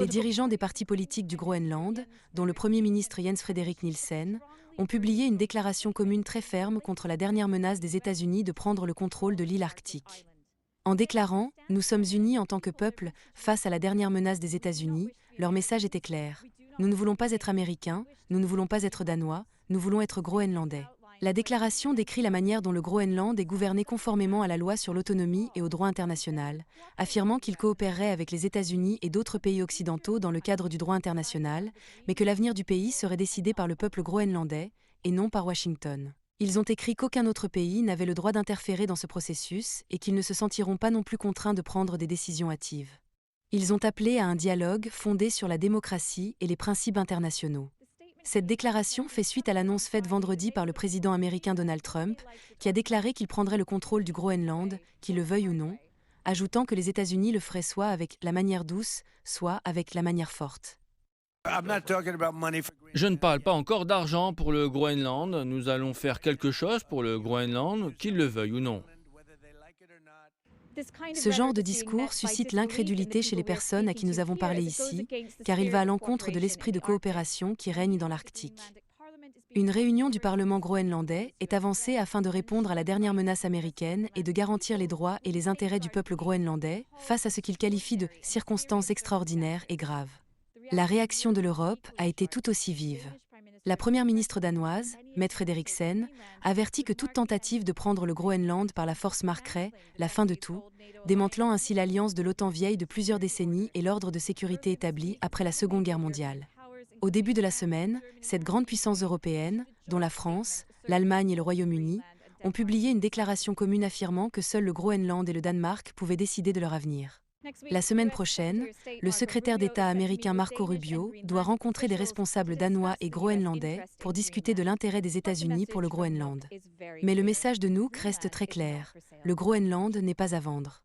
Les dirigeants des partis politiques du Groenland, dont le Premier ministre Jens Frederik Nielsen, ont publié une déclaration commune très ferme contre la dernière menace des États-Unis de prendre le contrôle de l'île arctique. En déclarant « Nous sommes unis en tant que peuple face à la dernière menace des États-Unis », leur message était clair. Nous ne voulons pas être américains, nous ne voulons pas être danois, nous voulons être groenlandais. La déclaration décrit la manière dont le Groenland est gouverné conformément à la loi sur l'autonomie et au droit international, affirmant qu'il coopérerait avec les États-Unis et d'autres pays occidentaux dans le cadre du droit international, mais que l'avenir du pays serait décidé par le peuple groenlandais et non par Washington. Ils ont écrit qu'aucun autre pays n'avait le droit d'interférer dans ce processus et qu'ils ne se sentiront pas non plus contraints de prendre des décisions hâtives. Ils ont appelé à un dialogue fondé sur la démocratie et les principes internationaux. Cette déclaration fait suite à l'annonce faite vendredi par le président américain Donald Trump, qui a déclaré qu'il prendrait le contrôle du Groenland, qu'il le veuille ou non, ajoutant que les États-Unis le feraient soit avec la manière douce, soit avec la manière forte. Je ne parle pas encore d'argent pour le Groenland. Nous allons faire quelque chose pour le Groenland, qu'ils le veuillent ou non. Ce genre de discours suscite l'incrédulité chez les personnes à qui nous avons parlé ici, car il va à l'encontre de l'esprit de coopération qui règne dans l'Arctique. Une réunion du Parlement groenlandais est avancée afin de répondre à la dernière menace américaine et de garantir les droits et les intérêts du peuple groenlandais face à ce qu'il qualifie de « circonstances extraordinaires et graves ». La réaction de l'Europe a été tout aussi vive. La première ministre danoise, Mette Frederiksen, avertit que toute tentative de prendre le Groenland par la force marquerait la fin de tout, démantelant ainsi l'alliance de l'OTAN vieille de plusieurs décennies et l'ordre de sécurité établi après la Seconde Guerre mondiale. Au début de la semaine, cette grande puissance européenne, dont la France, l'Allemagne et le Royaume-Uni, ont publié une déclaration commune affirmant que seuls le Groenland et le Danemark pouvaient décider de leur avenir. La semaine prochaine, le secrétaire d'État américain Marco Rubio doit rencontrer des responsables danois et groenlandais pour discuter de l'intérêt des États-Unis pour le Groenland. Mais le message de Nuuk reste très clair, le Groenland n'est pas à vendre.